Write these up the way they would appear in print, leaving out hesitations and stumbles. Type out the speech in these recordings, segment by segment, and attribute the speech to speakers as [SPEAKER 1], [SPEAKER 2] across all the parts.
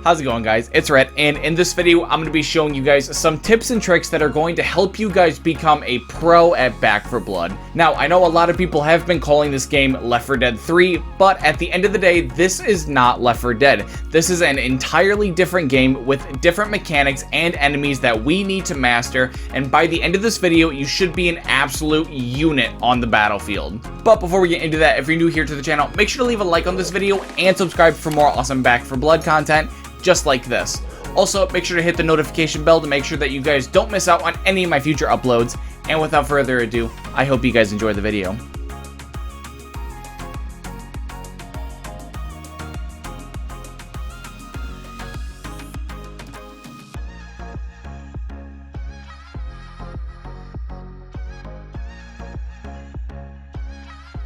[SPEAKER 1] How's it going, guys? It's Red, and in this video, I'm going to be showing you guys some tips and tricks that are going to help you guys become a pro at Back 4 Blood. Now, I know a lot of people have been calling this game Left 4 Dead 3, but at the end of the day, this is not Left 4 Dead. This is an entirely different game with different mechanics and enemies that we need to master, and by the end of this video, you should be an absolute unit on the battlefield. But before we get into that, if you're new here to the channel, make sure to leave a like on this video and subscribe for more awesome Back 4 Blood content just like this. Also, make sure to hit the notification bell to make sure that you guys don't miss out on any of my future uploads. And without further ado, I hope you guys enjoy the video.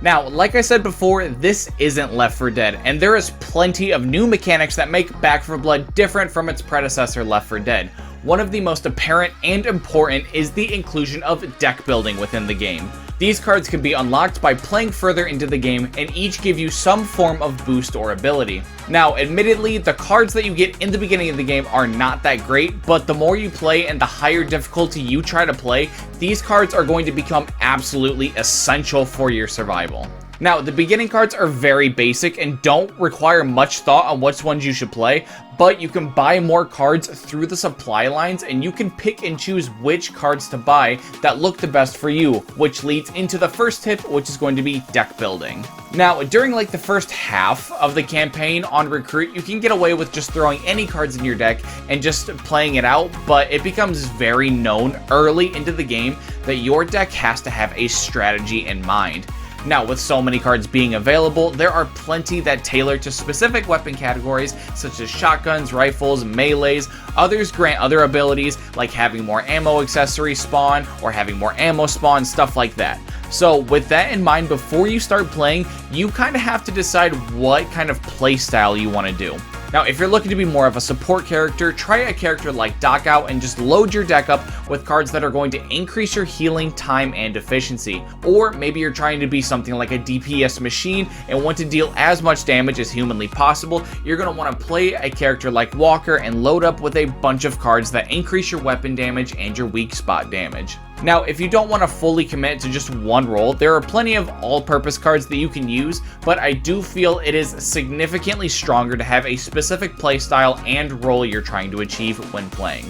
[SPEAKER 1] Now, like I said before, this isn't Left 4 Dead, and there is plenty of new mechanics that make Back 4 Blood different from its predecessor Left 4 Dead. One of the most apparent and important is the inclusion of deck building within the game. These cards can be unlocked by playing further into the game, and each give you some form of boost or ability. Now, admittedly, the cards that you get in the beginning of the game are not that great, but the more you play and the higher difficulty you try to play, these cards are going to become absolutely essential for your survival. Now, the beginning cards are very basic and don't require much thought on which ones you should play, but you can buy more cards through the supply lines, and you can pick and choose which cards to buy that look the best for you, which leads into the first tip, which is going to be deck building. Now, during like the first half of the campaign on Recruit, you can get away with just throwing any cards in your deck and just playing it out, but it becomes very known early into the game that your deck has to have a strategy in mind. Now, with so many cards being available, there are plenty that tailor to specific weapon categories, such as shotguns, rifles, melees. Others grant other abilities, like having more ammo accessories spawn, or having more ammo spawn, stuff like that. So with that in mind, before you start playing, you kind of have to decide what kind of playstyle you want to do. Now, if you're looking to be more of a support character, try a character like Doc out and just load your deck up with cards that are going to increase your healing time and efficiency. Or maybe you're trying to be something like a DPS machine and want to deal as much damage as humanly possible. You're going to want to play a character like Walker and load up with a bunch of cards that increase your weapon damage and your weak spot damage. Now, if you don't want to fully commit to just one role, there are plenty of all-purpose cards that you can use, but I do feel it is significantly stronger to have a specific playstyle and role you're trying to achieve when playing.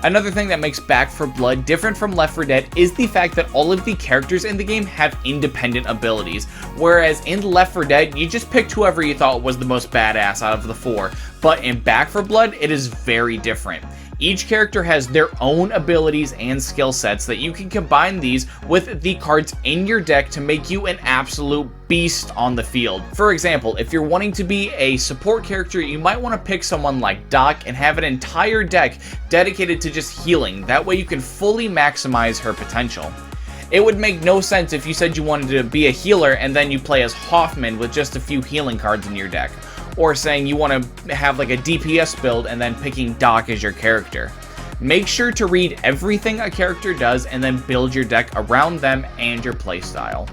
[SPEAKER 1] Another thing that makes Back 4 Blood different from Left 4 Dead is the fact that all of the characters in the game have independent abilities, whereas in Left 4 Dead, you just picked whoever you thought was the most badass out of the four, but in Back 4 Blood, it is very different. Each character has their own abilities and skill sets that you can combine these with the cards in your deck to make you an absolute beast on the field. For example, if you're wanting to be a support character, you might want to pick someone like Doc and have an entire deck dedicated to just healing. That way you can fully maximize her potential. It would make no sense if you said you wanted to be a healer and then you play as Hoffman with just a few healing cards in your deck. Or saying you want to have like a DPS build and then picking Doc as your character. Make sure to read everything a character does and then build your deck around them and your playstyle.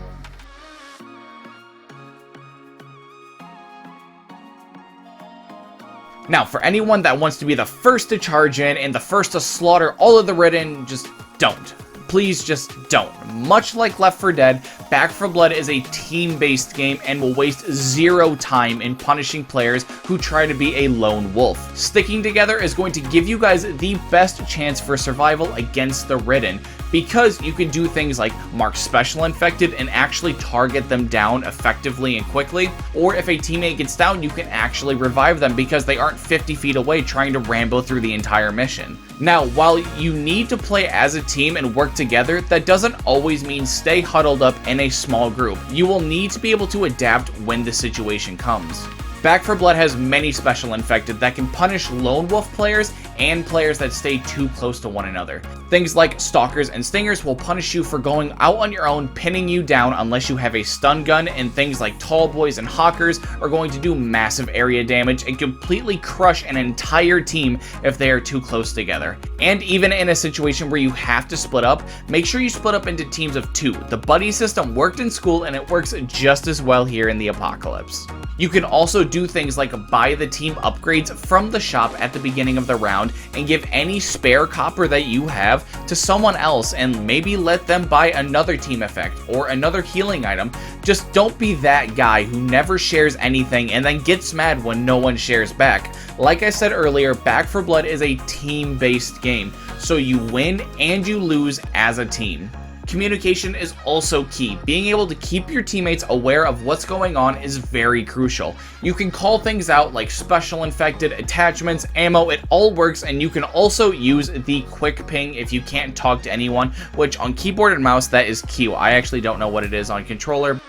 [SPEAKER 1] Now, for anyone that wants to be the first to charge in and the first to slaughter all of the Ridden, just don't. Please just don't. Much like Left 4 Dead, Back 4 Blood is a team-based game and will waste zero time in punishing players who try to be a lone wolf. Sticking together is going to give you guys the best chance for survival against the Ridden, because you can do things like mark special infected and actually target them down effectively and quickly, or if a teammate gets down, you can actually revive them because they aren't 50 feet away trying to rambo through the entire mission. Now, while you need to play as a team and work together, that doesn't always mean stay huddled up in a small group. You will need to be able to adapt when the situation comes. Back 4 Blood has many special infected that can punish lone wolf players and players that stay too close to one another. Things like stalkers and stingers will punish you for going out on your own, pinning you down unless you have a stun gun, and things like tall boys and hawkers are going to do massive area damage and completely crush an entire team if they are too close together. And even in a situation where you have to split up, make sure you split up into teams of 2. The buddy system worked in school and it works just as well here in the Apocalypse. You can also do things like buy the team upgrades from the shop at the beginning of the round and give any spare copper that you have to someone else and maybe let them buy another team effect or another healing item. Just don't be that guy who never shares anything and then gets mad when no one shares back. Like I said earlier, Back 4 Blood is a team-based game, so you win and you lose as a team. Communication is also key. Being able to keep your teammates aware of what's going on is very crucial. You can call things out like special infected, attachments, ammo, it all works, and you can also use the quick ping if you can't talk to anyone, which on keyboard and mouse, that is Q. I actually don't know what it is on controller.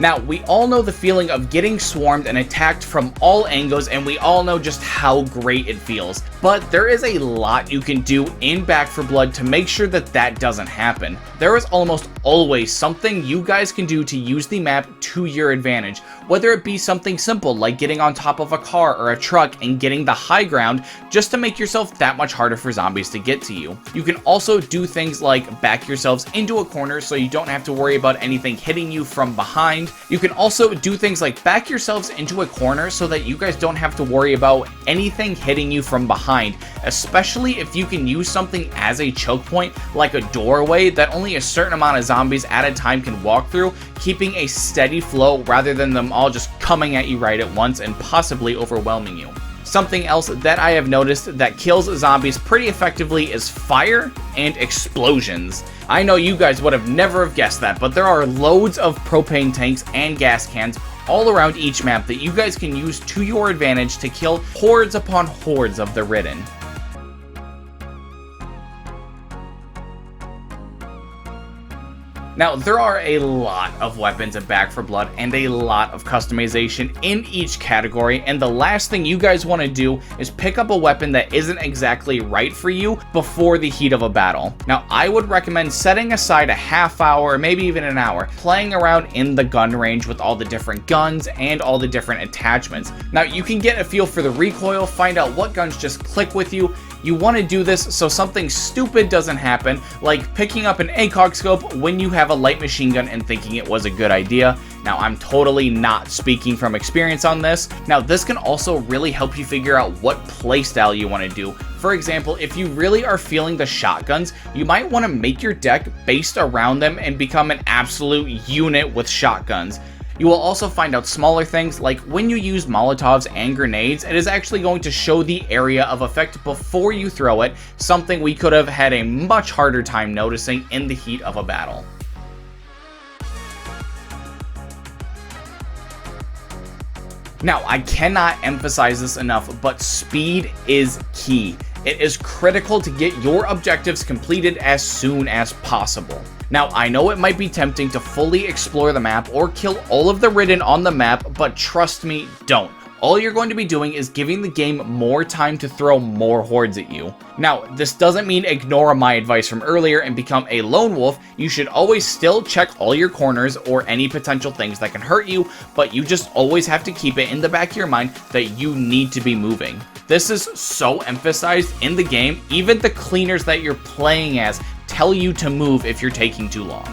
[SPEAKER 1] Now, we all know the feeling of getting swarmed and attacked from all angles, and we all know just how great it feels. But there is a lot you can do in Back 4 Blood to make sure that that doesn't happen. There is almost always something you guys can do to use the map to your advantage, whether it be something simple like getting on top of a car or a truck and getting the high ground just to make yourself that much harder for zombies to get to you. You can also do things like back yourselves into a corner so you don't have to worry about anything hitting you from behind. You can also do things like back yourselves into a corner so that you guys don't have to worry about anything hitting you from behind, especially if you can use something as a choke point like a doorway that only a certain amount of zombies at a time can walk through, keeping a steady flow rather than them all just coming at you right at once and possibly overwhelming you. Something else that I have noticed that kills zombies pretty effectively is fire and explosions. I know you guys would have never have guessed that, but there are loads of propane tanks and gas cans all around each map that you guys can use to your advantage to kill hordes upon hordes of the Ridden. Now, there are a lot of weapons in Back 4 Blood and a lot of customization in each category, and the last thing you guys want to do is pick up a weapon that isn't exactly right for you before the heat of a battle. Now, I would recommend setting aside a half hour, maybe even an hour, playing around in the gun range with all the different guns and all the different attachments. Now, you can get a feel for the recoil, find out what guns just click with you. You want to do this so something stupid doesn't happen, like picking up an ACOG scope when you have a light machine gun and thinking it was a good idea. Now, I'm totally not speaking from experience on this. Now, this can also really help you figure out what playstyle you want to do. For example, if you really are feeling the shotguns, you might want to make your deck based around them and become an absolute unit with shotguns. You will also find out smaller things like when you use Molotovs and grenades, it is actually going to show the area of effect before you throw it, something we could have had a much harder time noticing in the heat of a battle. Now, I cannot emphasize this enough, but speed is key. It is critical to get your objectives completed as soon as possible. Now, I know it might be tempting to fully explore the map or kill all of the Ridden on the map, but trust me, don't. All you're going to be doing is giving the game more time to throw more hordes at you. Now, this doesn't mean ignore my advice from earlier and become a lone wolf. You should always still check all your corners or any potential things that can hurt you, but you just always have to keep it in the back of your mind that you need to be moving. This is so emphasized in the game, even the cleaners that you're playing as tell you to move if you're taking too long.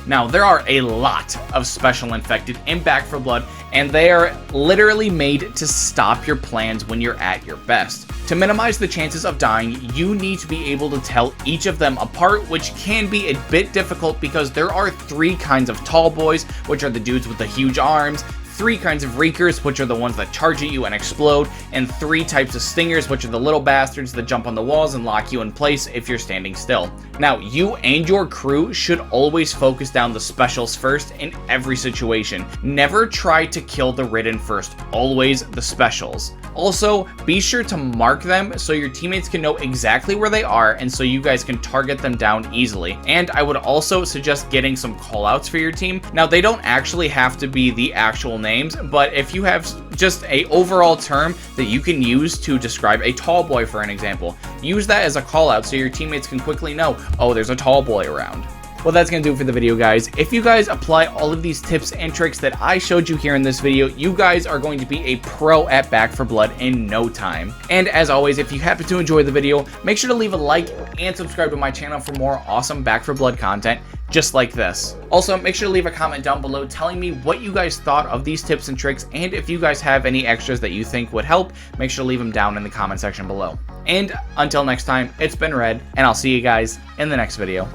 [SPEAKER 1] Now, there are a lot of special infected in Back 4 Blood, and they are literally made to stop your plans when you're at your best. To minimize the chances of dying, you need to be able to tell each of them apart, which can be a bit difficult because there are 3 kinds of tall boys, which are the dudes with the huge arms, 3 kinds of reekers, which are the ones that charge at you and explode, and 3 types of stingers, which are the little bastards that jump on the walls and lock you in place if you're standing still. Now, you and your crew should always focus down the specials first in every situation. Never try to kill the Ridden first, always the specials. Also, be sure to mark them so your teammates can know exactly where they are and so you guys can target them down easily. And I would also suggest getting some callouts for your team. Now, they don't actually have to be the actual names, but if you have just a overall term that you can use to describe a tall boy, for an example, use that as a callout so your teammates can quickly know, oh, there's a tall boy around. Well, that's going to do it for the video, guys. If you guys apply all of these tips and tricks that I showed you here in this video, you guys are going to be a pro at Back 4 Blood in no time. And as always, if you happen to enjoy the video, make sure to leave a like and subscribe to my channel for more awesome Back 4 Blood content just like this. Also, make sure to leave a comment down below telling me what you guys thought of these tips and tricks, and if you guys have any extras that you think would help, make sure to leave them down in the comment section below. And until next time, it's been Red, and I'll see you guys in the next video.